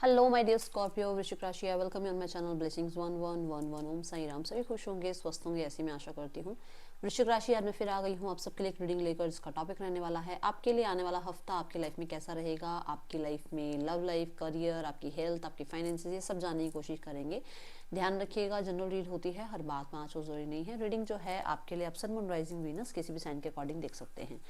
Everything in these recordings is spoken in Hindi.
हेलो माय डियर स्कॉर्पियो, वृश्चिक राशि। I welcome you on my channel blessings 1111। ओम साई राम। सभी खुश होंगे, स्वस्थ होंगे, ऐसी मैं आशा करती हूँ। वृश्चिक राशि, आज मैं फिर आ गई हूँ आप सबके लिए एक रीडिंग लेकर, जिसका टॉपिक रहने वाला है आपके लिए आने वाला हफ्ता आपकी लाइफ में कैसा रहेगा। आपकी लाइफ में लव लाइफ, करियर, आपकी हेल्थ, आपकी फाइनेंसेस, ये सब जानने की कोशिश करेंगे। ध्यान रखिएगा, जनरल रीड होती है, हर बात में आंसू जरूरी नहीं है। रीडिंग जो है आपके लिए आप सन, मून, राइजिंग, वीनस किसी भी साइन के अकॉर्डिंग देख सकते हैं।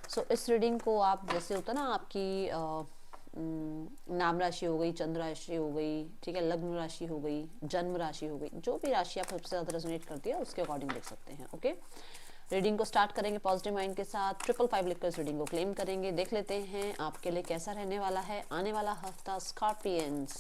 सो इस रीडिंग को आप जैसे होता ना आपकी नाम राशि हो गई, चंद्र राशि हो गई, ठीक है, लग्न राशि हो गई, जन्म राशि हो गई, जो भी राशि आप सबसे ज़्यादा रेजोनेट करती है उसके अकॉर्डिंग देख सकते हैं। ओके, रीडिंग को स्टार्ट करेंगे पॉजिटिव माइंड के साथ। 555 लिखकर इस रीडिंग को क्लेम करेंगे। देख लेते हैं आपके लिए कैसा रहने वाला है आने वाला हफ्ता Scorpions.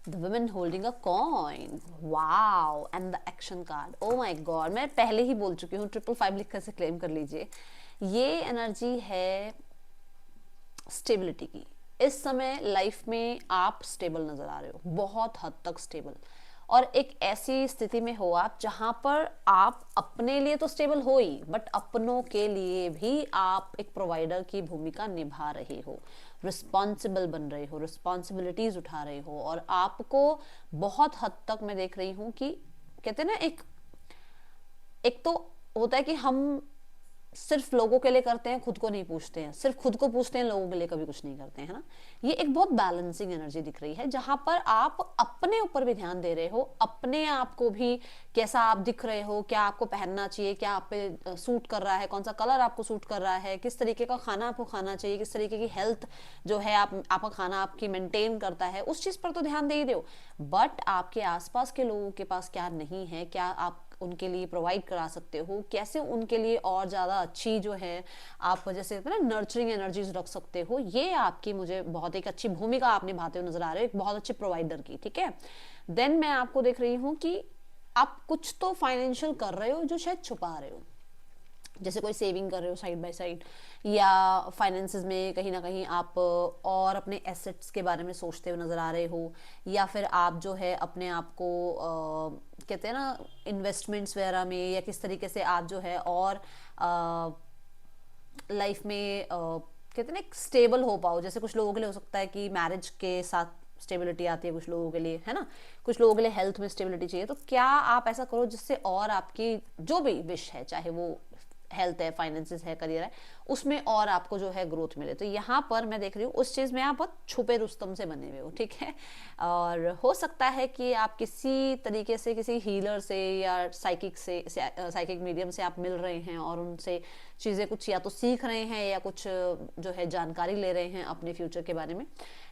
The woman holding a coin. Wow! And the action card. Oh my God! मैं पहले ही बोल चुकी हूँ, 555 लिखकर से क्लेम कर लीजिए। ये एनर्जी है स्टेबिलिटी की। इस समय लाइफ में आप स्टेबल नजर आ रहे हो, बहुत हद तक स्टेबल। और एक ऐसी स्थिति में हो आप जहां पर आप अपने लिए तो स्टेबल हो ही, बट अपनों के लिए भी आप एक प्रोवाइडर की भूमिका निभा रहे हो, रिस्पॉन्सिबल बन रहे हो, रिस्पॉन्सिबिलिटीज उठा रहे हो। और आपको बहुत हद तक मैं देख रही हूं कि कहते हैं ना, एक एक तो होता है कि हम सिर्फ लोगों के लिए करते हैं, खुद को नहीं पूछते हैं, सिर्फ खुद को पूछते हैं, लोगों के लिए कभी कुछ नहीं करते हैं, है ना। ये एक बहुत बैलेंसिंग एनर्जी दिख रही है, जहां पर आप अपने ऊपर भी ध्यान दे रहे हो, अपने आप को भी, कैसा आप दिख रहे हो, क्या आपको पहनना चाहिए, क्या आप पे सूट कर रहा है, कौन सा कलर आपको सूट कर रहा है, किस तरीके का खाना आपको खाना चाहिए, किस तरीके की हेल्थ जो है आपका खाना आपकी मेंटेन करता है, उस चीज पर तो ध्यान दे ही दो। बट आपके आसपास के लोगों के पास क्या नहीं है, क्या आप उनके लिए प्रोवाइड करा सकते हो, कैसे उनके लिए और ज़्यादा अच्छी जो है आप जैसे ना नर्चरिंग एनर्जीज रख सकते हो, ये आपकी मुझे बहुत एक अच्छी भूमिका आप निभाते हुए नजर आ रहे हो, एक बहुत अच्छे प्रोवाइडर की। ठीक है, देन मैं आपको देख रही हूँ कि आप कुछ तो फाइनेंशियल कर रहे हो जो शायद छुपा रहे हो, जैसे कोई सेविंग कर रहे हो साइड बाय साइड, या फाइनेंसेस में कहीं ना कहीं आप और अपने एसेट्स के बारे में सोचते हुए नज़र आ रहे हो, या फिर आप जो है अपने आप को कहते हैं ना इन्वेस्टमेंट्स वगैरह में, या किस तरीके से आप जो है और लाइफ में कहते हैं ना स्टेबल हो पाओ। जैसे कुछ लोगों के लिए हो सकता है कि मैरिज के साथ स्टेबिलिटी आती है, कुछ लोगों के लिए, है ना, कुछ लोगों के लिए हेल्थ में स्टेबिलिटी चाहिए। तो क्या आप ऐसा करो जिससे और आपकी जो भी विश है, चाहे वो हेल्थ है, फाइनेंसेस है, करियर है, उसमें और आपको जो है ग्रोथ मिले। तो यहाँ पर मैं देख रही हूँ उस चीज़ में आप बहुत छुपे रुस्तम से बने हुए हो। ठीक है, और हो सकता है कि आप किसी तरीके से किसी हीलर से या साइकिक मीडियम से आप मिल रहे हैं और उनसे चीज़ें कुछ या तो सीख रहे हैं या कुछ जो है जानकारी ले रहे हैं अपने फ्यूचर के बारे में,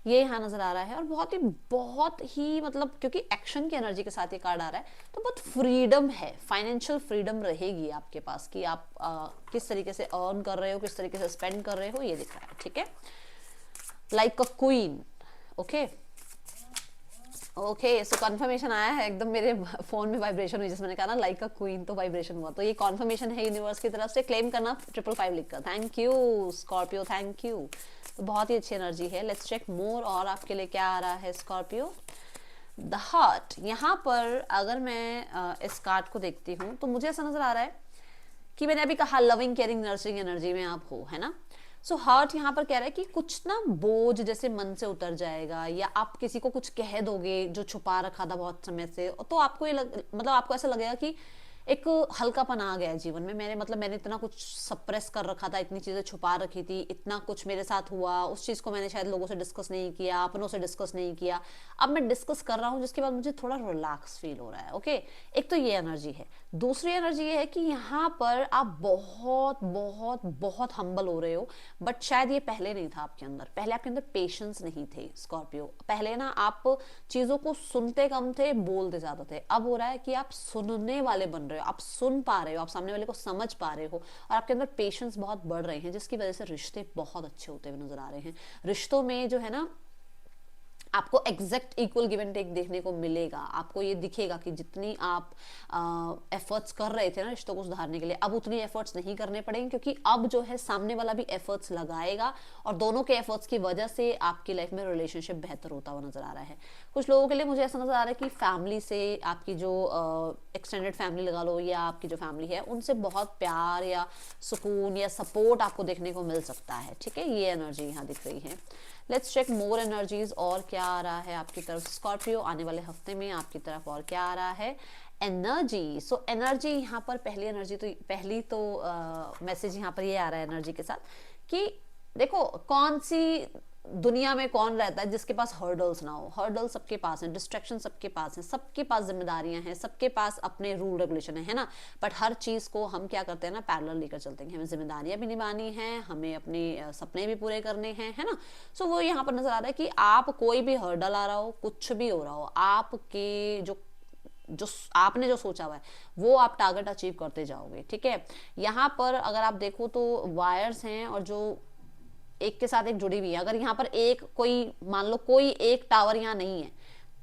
ये यहाँ नजर आ रहा है। और बहुत ही मतलब क्योंकि एक्शन की एनर्जी के साथ ये कार्ड आ रहा है, तो बहुत फ्रीडम है, फाइनेंशियल फ्रीडम रहेगी आपके पास कि आप किस तरीके से अर्न कर रहे हो, किस तरीके से स्पेंड कर रहे हो, ये दिख रहा है। ठीक है, like a queen. Okay okay, so confirmation आया है, एकदम मेरे फोन में वाइब्रेशन हुई, जिसमें मैंने कहा ना लाइक अ क्वीन, तो वाइब्रेशन हुआ। तो ये कन्फर्मेशन है यूनिवर्स की तरफ से। क्लेम करना 555 लिखकर। Thank you Scorpio, thank you. तो बहुत ही अच्छी एनर्जी है। लेट्स चेक मोर, और आपके लिए क्या आ रहा है स्कॉर्पियो। The heart. यहाँ पर अगर मैं इस कार्ड को देखती हूँ तो मुझे ऐसा नजर आ रहा है कि मैंने अभी कहा लविंग, केयरिंग, नर्चरिंग एनर्जी में आप हो, है ना। सो हार्ट यहाँ पर कह रहा है कि कुछ ना बोझ जैसे मन से उतर जाएगा, या आप किसी को कुछ कह दोगे जो छुपा रखा था बहुत समय से, तो आपको मतलब आपको ऐसा लगेगा कि एक हल्कापन आ गया है जीवन में। मैंने इतना कुछ सप्रेस कर रखा था, इतनी चीजें छुपा रखी थी, इतना कुछ मेरे साथ हुआ, उस चीज को मैंने शायद लोगों से डिस्कस नहीं किया, अपनों से डिस्कस नहीं किया, अब मैं डिस्कस कर रहा हूँ, जिसके बाद मुझे थोड़ा रिलैक्स फील हो रहा है। ओके, एक तो ये एनर्जी है। दूसरी एनर्जी ये है कि यहाँ पर आप बहुत बहुत बहुत हम्बल हो रहे हो, बट शायद ये पहले नहीं था आपके अंदर। पहले आपके अंदर पेशेंस नहीं थे स्कॉर्पियो। पहले ना आप चीजों को सुनते कम थे, बोलते ज्यादा थे। अब हो रहा है कि आप सुनने वाले बन रहे हो, आप सुन पा रहे हो, आप सामने वाले को समझ पा रहे हो, और आपके अंदर पेशेंस बहुत बढ़ रहे हैं, जिसकी वजह से रिश्ते बहुत अच्छे होते हुए नजर आ रहे हैं। रिश्तों में जो है ना आपको exact equal give and take देखने को मिलेगा। आपको ये दिखेगा कि जितनी आप एफर्ट्स कर रहे थे ना रिश्तों को सुधारने के लिए, अब उतनी एफर्ट्स नहीं करने पड़ेंगे, क्योंकि अब जो है सामने वाला भी एफर्ट्स लगाएगा और दोनों के एफर्ट्स की वजह से आपकी लाइफ में रिलेशनशिप बेहतर होता हुआ नजर आ रहा है। कुछ लोगों के लिए मुझे ऐसा नजर आ रहा है कि फैमिली से, आपकी जो एक्सटेंडेड फैमिली लगा लो या आपकी जो फैमिली है, उनसे बहुत प्यार या सुकून या सपोर्ट आपको देखने को मिल सकता है। ठीक है, ये एनर्जी यहाँ दिख रही है। लेट्स चेक मोर एनर्जीज, और क्या आ रहा है आपकी तरफ स्कॉर्पियो आने वाले हफ्ते में आपकी तरफ, और क्या आ रहा है एनर्जी। सो एनर्जी यहाँ पर पहली तो मैसेज यहाँ पर ये आ रहा है एनर्जी के साथ कि देखो, कौन सी दुनिया में कौन रहता है जिसके पास हर्डल्स ना हो। हर्डल सबके पास हैं, डिस्ट्रैक्शन सबके पास हैं, सबके पास जिम्मेदारियां हैं, सबके पास अपने रूल रेगुलेशन है ना। बट हर चीज को हम क्या करते हैं ना, पैरेलल लेकर चलते हैं। हमें जिम्मेदारियां भी निभानी है, हमें अपने सपने भी पूरे करने हैं, है ना। सो वो यहाँ पर नजर आ रहा है कि आप कोई भी हर्डल आ रहा हो, कुछ भी हो रहा हो, आपके जो आपने जो सोचा हुआ है वो आप टारगेट अचीव करते जाओगे। ठीक है, यहाँ पर अगर आप देखो तो वायर्स हैं और जो एक के साथ एक जुड़ी हुई है। अगर यहाँ पर एक कोई मान लो कोई एक टावर यहाँ नहीं है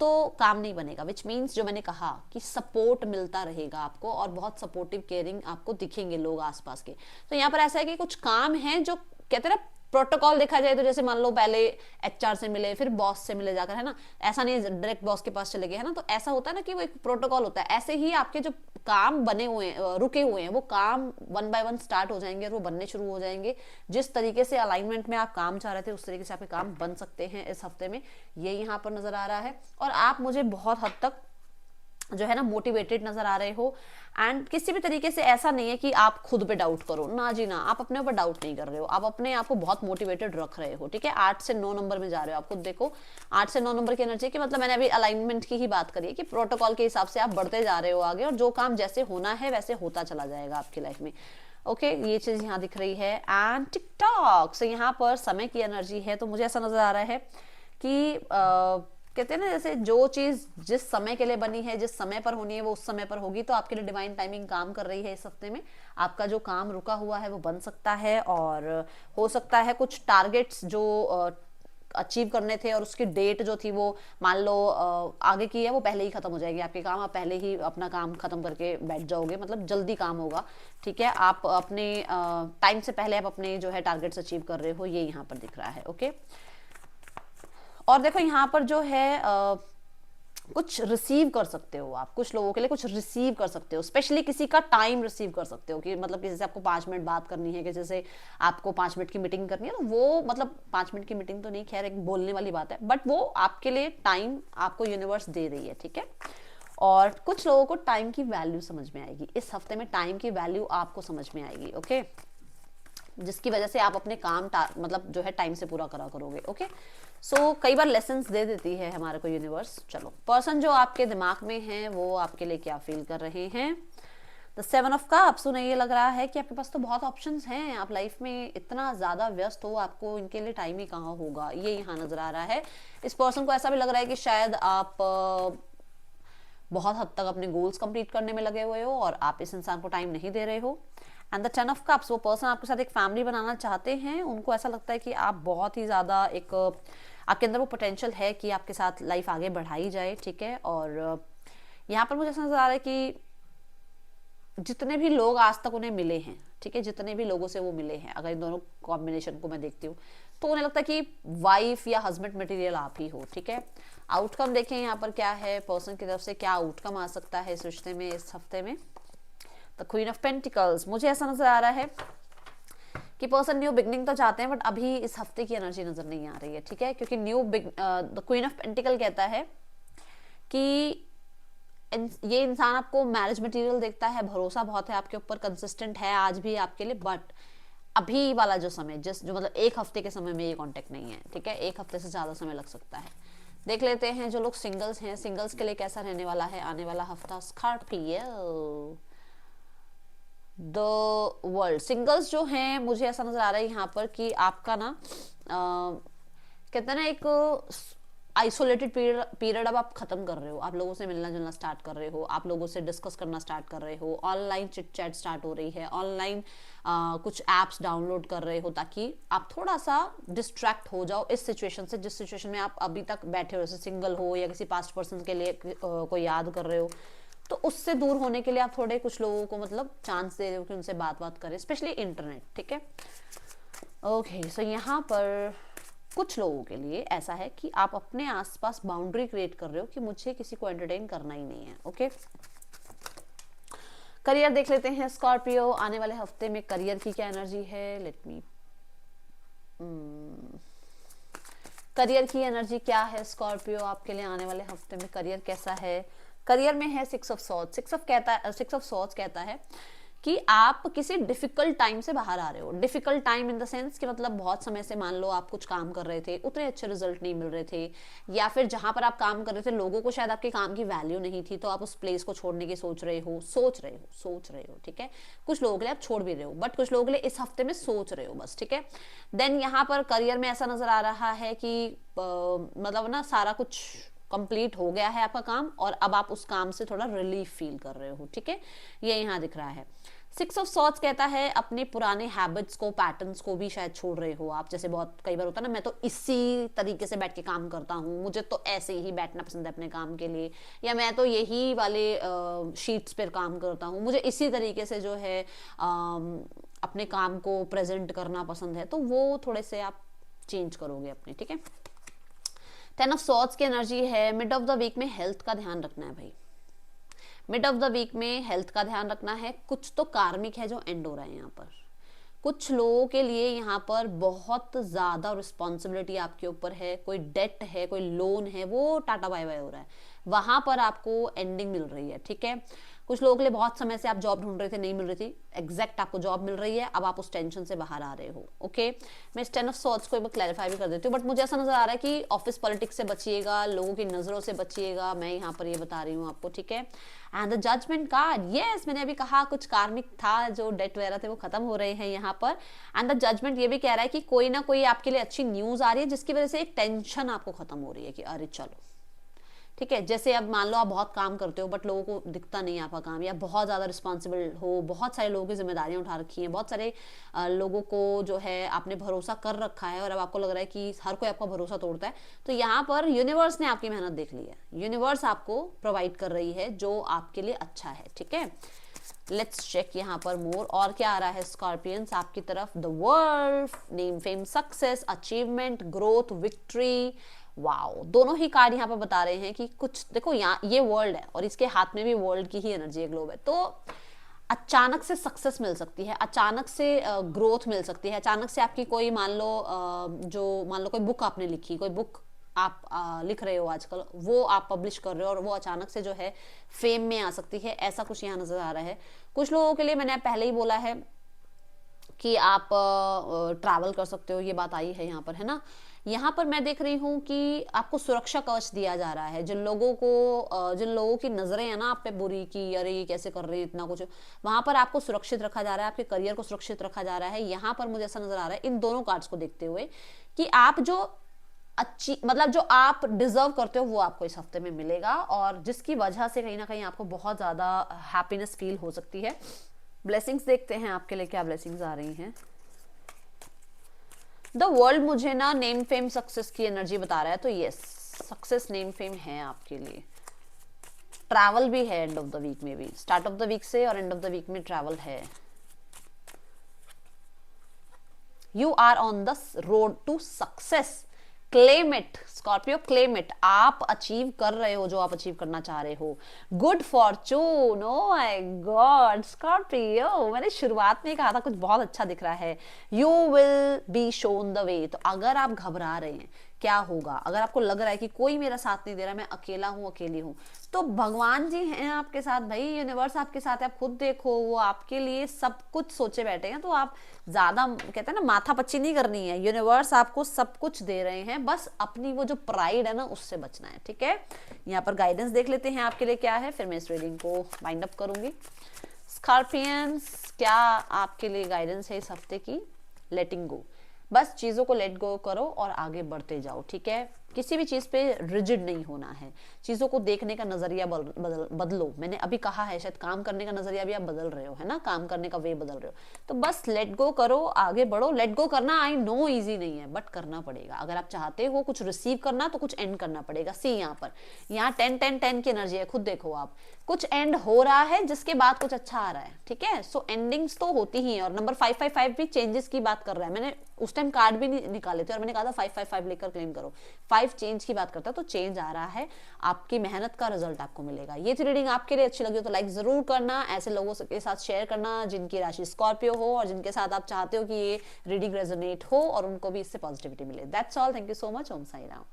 तो काम नहीं बनेगा, विच मीन्स जो मैंने कहा कि सपोर्ट मिलता रहेगा आपको और बहुत सपोर्टिव केयरिंग आपको दिखेंगे लोग आसपास के। तो यहाँ पर ऐसा है कि कुछ काम है जो कहते हैं ना प्रोटोकॉल देखा जाए तो, जैसे मान लो पहले एचआर से मिले, फिर बॉस से मिले जाकर, है ना। ऐसा नहीं डायरेक्ट बॉस के पास चले गए, है ना। तो ऐसा होता है ना कि वो एक प्रोटोकॉल होता है। ऐसे ही आपके जो काम बने हुए हैं, रुके हुए हैं, वो काम वन बाय वन स्टार्ट हो जाएंगे और वो बनने शुरू हो जाएंगे। जिस तरीके से अलाइनमेंट में आप काम चाह रहे थे उस तरीके से आपके काम बन सकते हैं इस हफ्ते में, ये यहाँ पर नजर आ रहा है। और आप मुझे बहुत हद तक जो है ना मोटिवेटेड नजर आ रहे हो। एंड किसी भी तरीके से ऐसा नहीं है कि आप खुद पे डाउट करो, ना जी ना, आप अपने ऊपर डाउट नहीं कर रहे हो, आप अपने आप को बहुत मोटिवेटेड रख रहे हो। ठीक है, 8 से 9 नंबर में जा रहे हो, आप खुद देखो 8 से 9 नंबर की एनर्जी की मतलब मैंने अभी अलाइनमेंट की ही बात करी है कि प्रोटोकॉल के हिसाब से आप बढ़ते जा रहे हो आगे, और जो काम जैसे होना है वैसे होता चला जाएगा आपकी लाइफ में। ओके, ये चीज यहाँ दिख रही है। एंड टिकटॉक से यहाँ पर समय की एनर्जी है, तो मुझे ऐसा नजर आ रहा है कि कहते हैं ना जैसे जो चीज जिस समय के लिए बनी है, जिस समय पर होनी है वो उस समय पर होगी। तो आपके लिए डिवाइन टाइमिंग काम कर रही है इस हफ्ते में। आपका जो काम रुका हुआ है वो बन सकता है, और हो सकता है कुछ टारगेट्स जो अचीव करने थे और उसकी डेट जो थी वो मान लो आगे की है, वो पहले ही खत्म हो जाएगी। आपके काम आप पहले ही अपना काम खत्म करके बैठ जाओगे, मतलब जल्दी काम होगा। ठीक है, आप अपने टाइम से पहले आप अपने जो है टारगेट्स अचीव कर रहे हो, ये यहाँ पर दिख रहा है। ओके, और देखो यहाँ पर जो है कुछ रिसीव कर सकते हो आप, कुछ लोगों के लिए कुछ रिसीव कर सकते हो, स्पेशली किसी का टाइम रिसीव कर सकते हो कि मतलब किसी से आपको 5 मिनट बात करनी है, किसी से आपको 5 मिनट की मीटिंग करनी है, तो वो मतलब 5 मिनट की मीटिंग तो नहीं, खैर एक बोलने वाली बात है, बट वो आपके लिए टाइम आपको यूनिवर्स दे रही है। ठीक है, और कुछ लोगों को टाइम की वैल्यू समझ में आएगी इस हफ्ते में, टाइम की वैल्यू आपको समझ में आएगी। ओके, जिसकी वजह से आप अपने काम मतलब जो है टाइम से पूरा करा करोगे। ओके, सो कई बार लेसन्स दे देती है हमारे को यूनिवर्स। चलो, पर्सन जो आपके दिमाग में है वो आपके लिए क्या फील कर रहे हैं। द 7 ऑफ कप्स, उन्हें ये लग रहा है कि आपके पास तो बहुत ऑप्शंस हैं, आप लाइफ में इतना ज्यादा व्यस्त हो, आपको इनके लिए टाइम ही कहाँ होगा, ये यहाँ नजर आ रहा है। इस पर्सन को ऐसा भी लग रहा है कि शायद आप बहुत हद तक अपने गोल्स कंप्लीट करने में लगे हुए हो और आप इस इंसान को टाइम नहीं दे रहे हो। एंड द 10 ऑफ कप्स, वो पर्सन आपके साथ एक फैमिली बनाना चाहते हैं, उनको ऐसा लगता है कि आप बहुत ही ज़्यादा एक आपके अंदर वो पोटेंशियल है कि आपके साथ लाइफ आगे बढ़ाई जाए। ठीक है, और यहाँ पर मुझे ऐसा नजर आ रहा है कि जितने भी लोग आज तक उन्हें मिले हैं, ठीक है, जितने भी लोगों से वो मिले हैं, अगर इन दोनों कॉम्बिनेशन को मैं देखती हूँ तो उन्हें लगता है कि वाइफ या हस्बैंड मटेरियल आप ही हो। ठीक है, आउटकम देखें यहाँ पर क्या है, पर्सन की तरफ से क्या आउटकम आ सकता है इस रिश्ते में इस हफ्ते में। द क्वीन ऑफ पेंटिकल्स, मुझे ऐसा नजर आ रहा है कि पर्सन न्यू बिगनिंग तो चाहते हैं बट अभी इस हफ्ते की एनर्जी नजर नहीं आ रही है। ठीक है, क्योंकि द क्वीन ऑफ पेंटिकल कहता है कि ये इंसान आपको मैरिज मटेरियल देखता है, भरोसा बहुत है आपके ऊपर, कंसिस्टेंट है आज भी आपके लिए, बट अभी वाला जो समय जो मतलब 1 हफ्ते के समय में ये कांटेक्ट नहीं है। ठीक है, 1 हफ्ते से ज्यादा समय लग सकता है। देख लेते हैं जो लोग सिंगल्स हैं, सिंगल्स के लिए कैसा रहने वाला है आने वाला हफ्ता। स्कॉर्पियो, द वर्ल्ड, सिंगल्स जो हैं मुझे ऐसा नजर आ रहा है यहाँ पर कि आपका ना कहते हैं ना एक आइसोलेटेड पीरियड अब आप खत्म कर रहे हो, आप लोगों से मिलना जुलना स्टार्ट कर रहे हो, आप लोगों से डिस्कस करना स्टार्ट कर रहे हो, ऑनलाइन चिट चैट स्टार्ट हो रही है, ऑनलाइन कुछ एप्स डाउनलोड कर रहे हो ताकि आप थोड़ा सा डिस्ट्रैक्ट हो जाओ इस सिचुएशन से, जिस सिचुएशन में आप अभी तक बैठे हो, जैसे सिंगल हो या किसी पास्ट पर्सन के लिए कोई याद कर रहे हो, तो उससे दूर होने के लिए आप थोड़े कुछ लोगों को मतलब चांस दे रहे हो कि उनसे बात करें, स्पेशली इंटरनेट, ठीक है। ओके, सो यहाँ पर कुछ लोगों के लिए ऐसा है कि आप अपने आसपास बाउंड्री क्रिएट कर रहे हो कि मुझे किसी को एंटरटेन करना ही नहीं है। ओके, करियर देख लेते हैं स्कॉर्पियो, आने वाले हफ्ते में करियर की क्या एनर्जी है। लेट मी करियर की एनर्जी क्या है स्कॉर्पियो आपके लिए आने वाले हफ्ते में, करियर कैसा है। करियर में है 6 ऑफ सॉर्ड्स। 6 ऑफ सॉर्ड्स कहता है कि आप किसी डिफिकल्ट टाइम से बाहर आ रहे हो। Difficult time in the sense कि मतलब बहुत समय से मान लो आप कुछ काम कर रहे थे, उतने अच्छे रिजल्ट नहीं मिल रहे थे, या फिर जहां पर आप काम कर रहे थे लोगों को शायद आपके काम की वैल्यू नहीं थी, तो आप उस प्लेस को छोड़ने की सोच रहे हो, ठीक है। कुछ लोगों के लिए आप छोड़ भी रहे हो, बट कुछ लोगों के लिए इस हफ्ते में सोच रहे हो बस, ठीक है। देन यहाँ पर करियर में ऐसा नजर आ रहा है कि मतलब ना सारा कुछ कंप्लीट हो गया है आपका काम, और अब आप उस काम से थोड़ा रिलीफ फील कर रहे हो, ठीक है, ये यहाँ दिख रहा है। 6 ऑफ सॉर्ड्स कहता है अपने पुराने हैबिट्स को, पैटर्न्स को भी शायद छोड़ रहे हो आप। जैसे बहुत कई बार होता है ना, मैं तो इसी तरीके से बैठ के काम करता हूँ, मुझे तो ऐसे ही बैठना पसंद है अपने काम के लिए, या मैं तो यही वाले शीट्स पर काम करता हूँ, मुझे इसी तरीके से जो है अपने काम को प्रेजेंट करना पसंद है, तो वो थोड़े से आप चेंज करोगे अपने, ठीक है। 10 ऑफ सॉर्ड्स की एनर्जी है मिड ऑफ द वीक में हेल्थ का ध्यान रखना है भाई। मिड ऑफ द वीक में हेल्थ का ध्यान रखना है। कुछ तो कार्मिक है जो एंड हो रहा है यहाँ पर। कुछ लोगों के लिए यहाँ पर बहुत ज्यादा रिस्पॉन्सिबिलिटी आपके ऊपर है, कोई डेट है, कोई लोन है, वो टाटा बाय बाय हो रहा है, वहां पर आपको एंडिंग मिल रही है, ठीक है। कुछ लोगों के लिए बहुत समय से आप जॉब ढूंढ रहे थे, नहीं मिल रही थी, एग्जैक्ट आपको जॉब मिल रही है, अब आप उस टेंशन से बाहर आ रहे हो। ओके, मैं इस 10 ऑफ सॉर्ड्स को एक बार क्लैरिफाई भी कर देती हूँ, बट मुझे ऐसा नजर आ रहा है कि ऑफिस पॉलिटिक्स से बचिएगा, लोगों की नजरों से बचिएगा, मैं यहाँ पर ये बता रही हूँ आपको, ठीक है। And the judgement card, yes, मैंने अभी कहा कुछ कार्मिक था, जो डेट वगैरह थे वो खत्म हो रहे हैं यहाँ पर। एंड द जजमेंट ये भी कह रहा है कि कोई ना कोई आपके लिए अच्छी न्यूज आ रही है, जिसकी वजह से एक टेंशन आपको खत्म हो रही है कि अरे चलो, ठीक है। जैसे अब मान लो आप बहुत काम करते हो बट लोगों को दिखता नहीं है आपका काम, या बहुत ज़्यादा रिस्पॉन्सिबल हो, बहुत सारे लोगों की जिम्मेदारियां उठा रखी हैं, बहुत सारे लोगों को जो है आपने भरोसा कर रखा है, और अब आपको लग रहा है कि हर कोई आपका भरोसा तोड़ता है, तो यहाँ पर यूनिवर्स ने आपकी मेहनत देख ली है, यूनिवर्स आपको प्रोवाइड कर रही है जो आपके लिए अच्छा है, ठीक है। लेट्स चेक यहाँ पर मोर, और क्या आ रहा है स्कॉर्पियंस आपकी तरफ। The world, name, fame, success, achievement, growth, victory. Wow, दोनों ही कार्ड यहाँ पर बता रहे हैं कि कुछ देखो, यहाँ ये वर्ल्ड है और इसके हाथ में भी वर्ल्ड की ही एनर्जी है, ग्लोब है, तो अचानक से सक्सेस मिल सकती है, अचानक से ग्रोथ मिल सकती है, अचानक से आपकी कोई मान लो कोई बुक आपने लिखी, कोई बुक आप लिख रहे हो आजकल, वो आप पब्लिश कर रहे हो और वो अचानक से जो है फेम में आ सकती है, ऐसा कुछ यहाँ नजर आ रहा है। कुछ लोगों के लिए मैंने पहले ही बोला है कि आप ट्रैवल कर सकते हो, ये बात आई है यहाँ पर, है ना। यहाँ पर मैं देख रही हूँ कि आपको सुरक्षा कवच दिया जा रहा है। जिन लोगों की नजरें है ना आप पे बुरी, की अरे ये कैसे कर रहे हैं इतना कुछ, वहां पर आपको सुरक्षित रखा जा रहा है, आपके करियर को सुरक्षित रखा जा रहा है। यहाँ पर मुझे ऐसा नजर आ रहा है इन दोनों कार्ड्स को देखते हुए कि आप जो अच्छी, मतलब जो आप डिजर्व करते हो वो आपको इस हफ्ते में मिलेगा, और जिसकी वजह से कहीं ना कहीं आपको बहुत ज्यादा हैप्पीनेस फील हो सकती है। ब्लेसिंग्स देखते हैं आपके लिए क्या ब्लेसिंग्स आ रही हैं। द वर्ल्ड मुझे ना नेम, फेम, सक्सेस की एनर्जी बता रहा है, तो यस, सक्सेस, नेम, फेम है आपके लिए। ट्रैवल भी है एंड ऑफ द वीक में भी, स्टार्ट ऑफ द वीक से और एंड ऑफ द वीक में ट्रैवल है। You are on the road to success, claim it Scorpio, claim it. आप अचीव कर रहे हो जो आप अचीव करना चाह रहे हो। Good Fortune, oh my God Scorpio, मैंने शुरुआत में कहा था कुछ बहुत अच्छा दिख रहा है। You will be shown the way. तो अगर आप घबरा रहे हैं क्या होगा, अगर आपको लग रहा है कि कोई मेरा साथ नहीं दे रहा, मैं अकेला हूं, अकेली हूं, तो भगवान जी हैं आपके साथ भाई, यूनिवर्स आपके साथ है। आप खुद देखो, वो आपके लिए सब कुछ सोचे बैठे हैं, तो आप ज्यादा कहते हैं ना माथा पच्ची नहीं करनी है, यूनिवर्स आपको सब कुछ दे रहे हैं, बस अपनी वो जो प्राइड है ना उससे बचना है, ठीक है। यहाँ पर गाइडेंस देख लेते हैं आपके लिए क्या है, फिर मैं इस रीडिंग को वाइंड अप करूंगी। स्कॉर्पियंस, क्या आपके लिए गाइडेंस है इस हफ्ते की? लेटिंग गो, बस चीजों को लेट गो करो और आगे बढ़ते जाओ, ठीक है। किसी भी चीज़ पे रिजिड नहीं होना है, चीज़ों को देखने का नज़रिया बदलो। मैंने अभी कहा है, शायद काम करने का नज़रिया भी आप बदल रहे हो, है ना, काम करने का वे बदल रहे हो, तो बस लेट गो करो, आगे बढ़ो। लेट गो करना आई नो ईजी नहीं है, बट करना पड़ेगा। अगर आप चाहते हो कुछ रिसीव करना तो कुछ एंड करना पड़ेगा। सी यहाँ पर, यहाँ 10-10-10 की एनर्जी है, खुद देखो आप, कुछ एंड हो रहा है जिसके बाद कुछ अच्छा आ रहा है, ठीक है। सो एंडिंग्स तो होती ही है। और नंबर 555 भी चेंजेस की बात कर रहा है। मैंने उस टाइम कार्ड भी नहीं निकाले थे और मैंने कहा था 555 लेकर क्लेम करो। 5 चेंज की बात करता है, तो चेंज आ रहा है, आपकी मेहनत का रिजल्ट आपको मिलेगा। ये थी रीडिंग, आपके लिए अच्छी लगी हो तो लाइक जरूर करना, ऐसे लोगों के साथ शेयर करना जिनकी राशि स्कॉर्पियो हो और जिनके साथ आप चाहते हो कि ये रीडिंग रेजोनेट हो और उनको भी इससे पॉजिटिविटी मिले। That's all, thank you so much. Om Sai Ram.